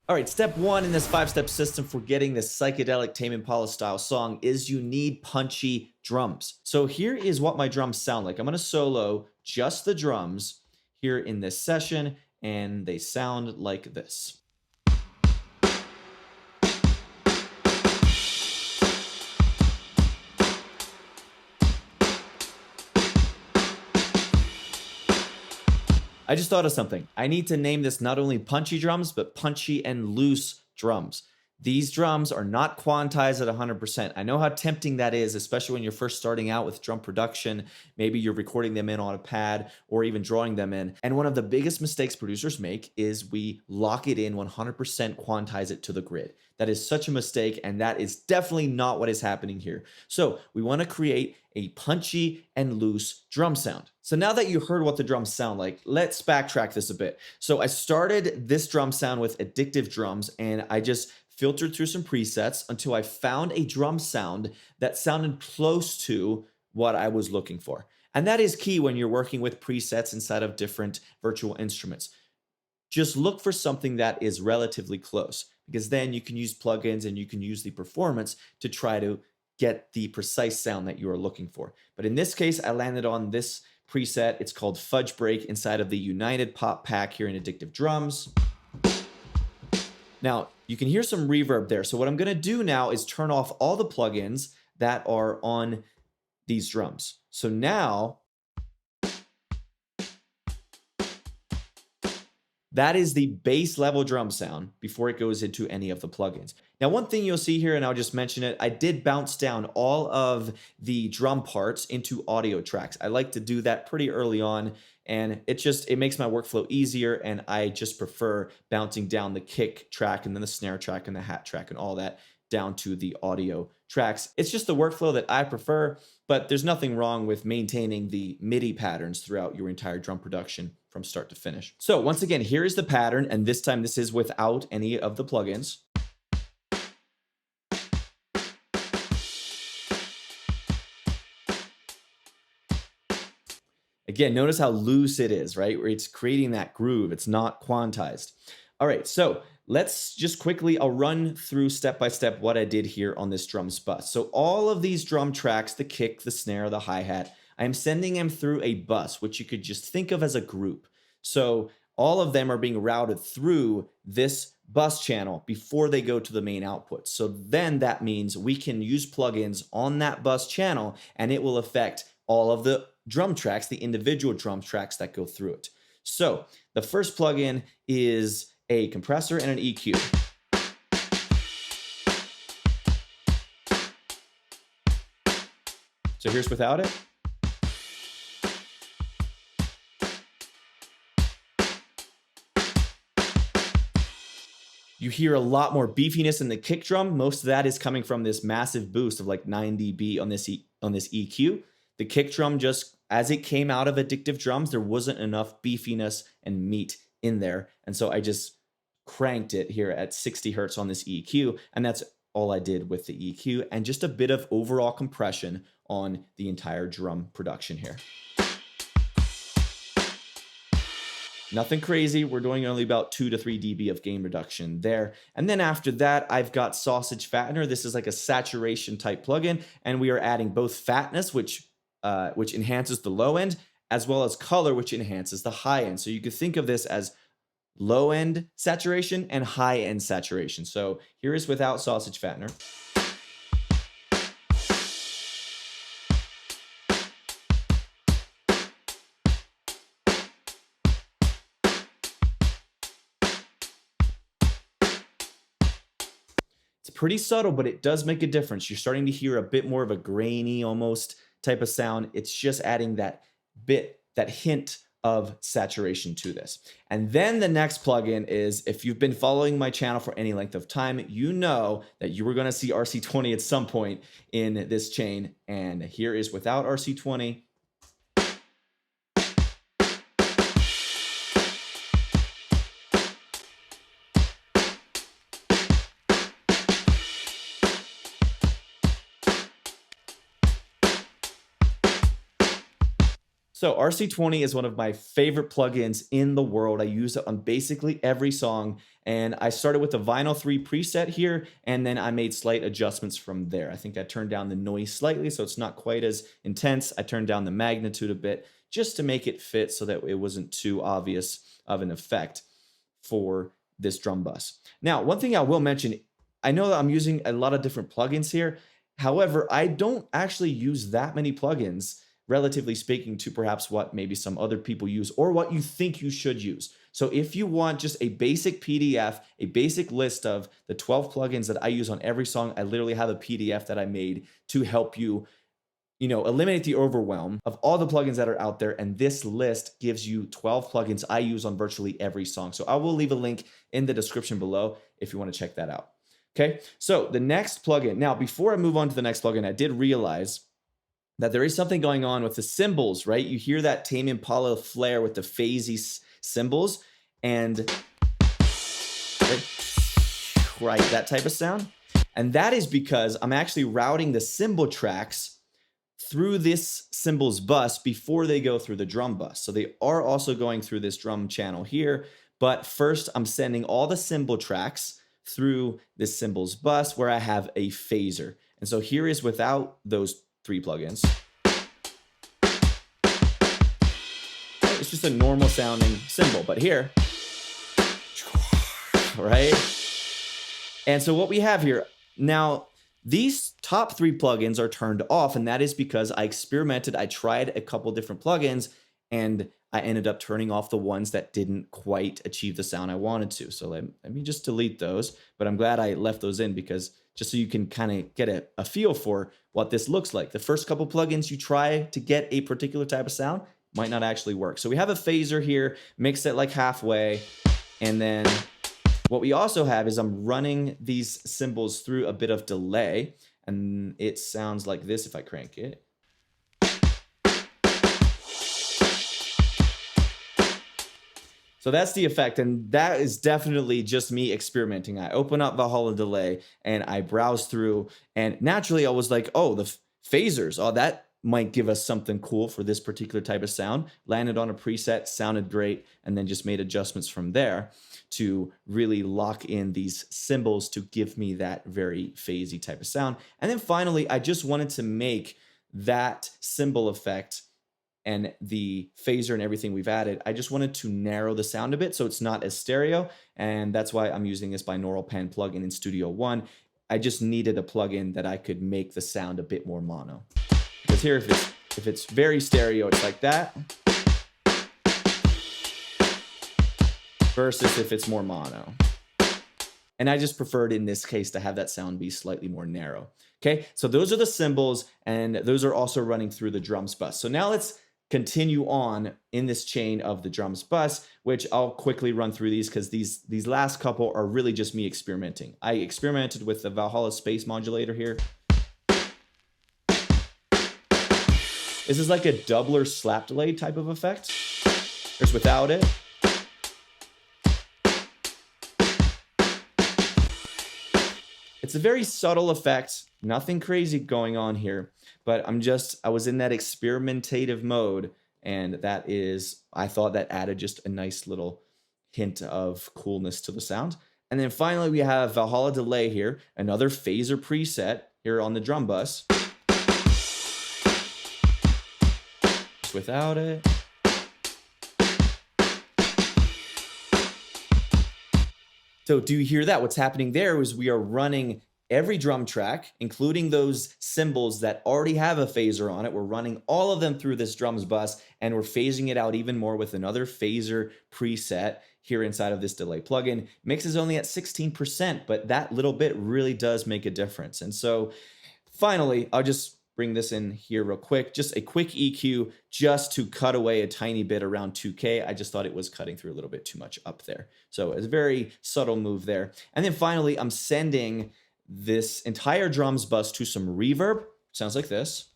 All right, step one in this 5-step system for getting this psychedelic Tame Impala style song is you need punchy drums. So here is what my drums sound like. I'm going to solo just the drums here in this session, and they sound like this. I just thought of something. I need to name this not only punchy drums, but punchy and loose drums. These drums are not quantized at 100%. I know how tempting that is, especially when you're first starting out with drum production. Maybe you're recording them in on a pad or even drawing them in. And one of the biggest mistakes producers make is we lock it in 100%, quantize it to the grid. That is such a mistake, and that is definitely not what is happening here. So we want to create a punchy and loose drum sound. So now that you heard what the drums sound like, let's backtrack this a bit. So I started this drum sound with Addictive Drums, and I just filtered through some presets until I found a drum sound that sounded close to what I was looking for. And that is key when you're working with presets inside of different virtual instruments. Just look for something that is relatively close, because then you can use plugins and you can use the performance to try to get the precise sound that you are looking for. But in this case, I landed on this preset. It's called Fudge Break inside of the United Pop Pack here in Addictive Drums. Now, you can hear some reverb there. So what I'm going to do now is turn off all the plugins that are on these drums. So now, that is the bass level drum sound before it goes into any of the plugins. Now, one thing you'll see here, and I'll just mention it, I did bounce down all of the drum parts into audio tracks. I like to do that pretty early on, and it makes my workflow easier, and I just prefer bouncing down the kick track and then the snare track and the hat track and all that down to the audio tracks. It's just the workflow that I prefer, but there's nothing wrong with maintaining the MIDI patterns throughout your entire drum production from start to finish. So once again, here is the pattern, and this time this is without any of the plugins. Again, notice how loose it is, right? Where it's creating that groove. It's not quantized. All right, so let's just quickly, I'll run through step by step what I did here on this drums bus. So all of these drum tracks, the kick, the snare, the hi-hat, I am sending them through a bus, which you could just think of as a group. So all of them are being routed through this bus channel before they go to the main output. So then that means we can use plugins on that bus channel, and it will affect all of the drum tracks, the individual drum tracks that go through it. So the first plugin is a compressor and an EQ. So here's without it. You hear a lot more beefiness in the kick drum. Most of that is coming from this massive boost of like 9 dB on this EQ. The kick drum, just as it came out of Addictive Drums, there wasn't enough beefiness and meat in there. And so I just cranked it here at 60 hertz on this EQ. And that's all I did with the EQ, and just a bit of overall compression on the entire drum production here. Nothing crazy. We're doing only about 2 to 3 dB of gain reduction there. And then after that, I've got Sausage Fattener. This is like a saturation type plugin, and we are adding both fatness, which enhances the low end, as well as color, which enhances the high end. So you could think of this as low end saturation and high end saturation. So here is without Sausage Fattener. It's pretty subtle, but it does make a difference. You're starting to hear a bit more of a grainy almost type of sound. It's just adding that hint of saturation to this. And then the next plugin is, if you've been following my channel for any length of time, you know that you were going to see RC20 at some point in this chain. And here is without RC20. So RC20 is one of my favorite plugins in the world. I use it on basically every song. And I started with the Vinyl 3 preset here, and then I made slight adjustments from there. I think I turned down the noise slightly so it's not quite as intense. I turned down the magnitude a bit just to make it fit so that it wasn't too obvious of an effect for this drum bus. Now, one thing I will mention, I know that I'm using a lot of different plugins here. However, I don't actually use that many plugins, relatively speaking, to perhaps what maybe some other people use or what you think you should use. So if you want just a basic PDF, a basic list of the 12 plugins that I use on every song, I literally have a PDF that I made to help you, eliminate the overwhelm of all the plugins that are out there. And this list gives you 12 plugins I use on virtually every song. So I will leave a link in the description below if you want to check that out. Okay, so the next plugin. Now, before I move on to the next plugin, I did realize that there is something going on with the cymbals, right? You hear that Tame Impala flare with the phasey cymbals and right, that type of sound. And that is because I'm actually routing the cymbal tracks through this cymbals bus before they go through the drum bus. So they are also going through this drum channel here. But first, I'm sending all the cymbal tracks through this cymbals bus where I have a phaser. And so here is without those 3 plugins. It's just a normal sounding cymbal, but here, right? And so what we have here, now these top 3 plugins are turned off, and that is because I experimented. I tried a couple different plugins, and I ended up turning off the ones that didn't quite achieve the sound I wanted to. So let me just delete those, but I'm glad I left those in because just so you can kind of get a feel for what this looks like. The first couple plugins you try to get a particular type of sound might not actually work. So we have a phaser here, mix it like halfway, and then what we also have is I'm running these cymbals through a bit of delay, and it sounds like this if I crank it. So that's the effect, and that is definitely just me experimenting. I open up Valhalla Delay, and I browse through, and naturally I was like, oh, the phasers, oh, that might give us something cool for this particular type of sound. Landed on a preset, sounded great, and then just made adjustments from there to really lock in these cymbals to give me that very phasey type of sound. And then finally, I just wanted to make that cymbal effect and the phaser and everything we've added, I just wanted to narrow the sound a bit so it's not as stereo, and that's why I'm using this binaural pen plugin in Studio One. I just needed a plugin that I could make the sound a bit more mono. Because here, if it's very stereo, it's like that, versus if it's more mono. And I just preferred in this case to have that sound be slightly more narrow. Okay, so those are the cymbals, and those are also running through the drums bus. So now let's continue on in this chain of the drums bus, which I'll quickly run through these because these last couple are really just me experimenting. I experimented with the Valhalla Space Modulator here. This is like a doubler slap delay type of effect. There's without it. It's a very subtle effect, nothing crazy going on here, but I was in that experimentative mode, and I thought that added just a nice little hint of coolness to the sound. And then finally we have Valhalla Delay here, another phaser preset here on the drum bus. Just without it. So do you hear that? What's happening there is we are running every drum track, including those cymbals that already have a phaser on it. We're running all of them through this drums bus, and we're phasing it out even more with another phaser preset here inside of this delay plugin. Mix is only at 16%, but that little bit really does make a difference. And so finally, I'll just bring this in here real quick. Just a quick EQ just to cut away a tiny bit around 2K. I just thought it was cutting through a little bit too much up there. So it's a very subtle move there. And then finally, I'm sending this entire drums bus to some reverb. Sounds like this.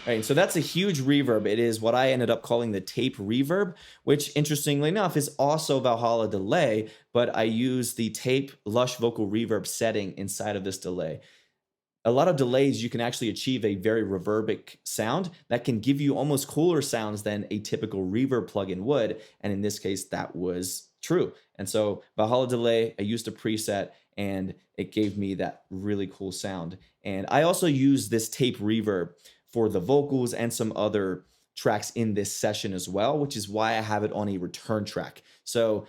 Right, so that's a huge reverb. It is what I ended up calling the tape reverb, which interestingly enough is also Valhalla Delay, but I use the tape lush vocal reverb setting inside of this delay. a lot of delays, you can actually achieve a very reverbic sound that can give you almost cooler sounds than a typical reverb plugin would. And in this case, that was true. And so Valhalla Delay, I used a preset and it gave me that really cool sound. And I also use this tape reverb for the vocals and some other tracks in this session as well, which is why I have it on a return track. So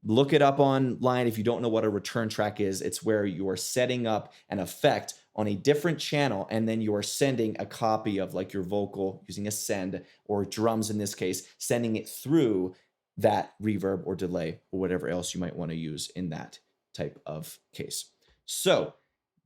look it up online if you don't know what a return track is. It's where you are setting up an effect on a different channel and then you are sending a copy of like your vocal using a send, or drums in this case, sending it through that reverb or delay or whatever else you might want to use in that type of case. So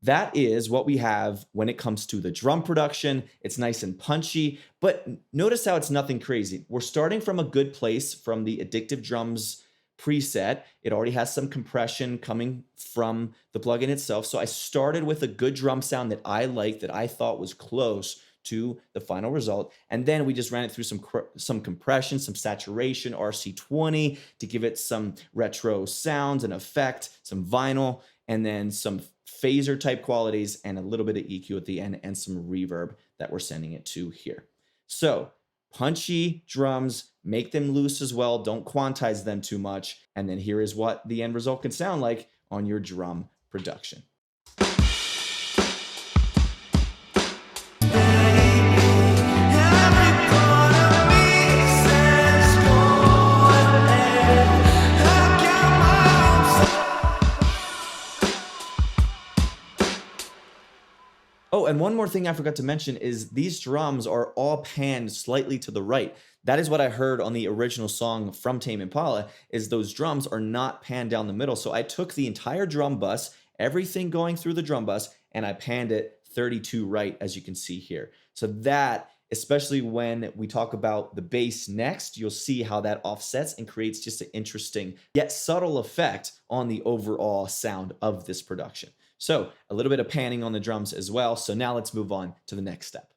that is what we have when it comes to the drum production. It's nice and punchy, but notice how it's nothing crazy. We're starting from a good place from the Addictive Drums preset. It already has some compression coming from the plugin itself. So I started with a good drum sound that I liked, that I thought was close to the final result. And then we just ran it through some compression, some saturation, RC20 to give it some retro sounds and effect, some vinyl, and then some phaser type qualities and a little bit of EQ at the end and some reverb that we're sending it to here. So punchy drums, make them loose as well. Don't quantize them too much. And then here is what the end result can sound like on your drum production. Oh, and one more thing I forgot to mention is these drums are all panned slightly to the right. That is what I heard on the original song from Tame Impala, is those drums are not panned down the middle. So I took the entire drum bus, everything going through the drum bus, and I panned it 32 right, as you can see here. So that, especially when we talk about the bass next, you'll see how that offsets and creates just an interesting yet subtle effect on the overall sound of this production. So a little bit of panning on the drums as well. So now let's move on to the next step.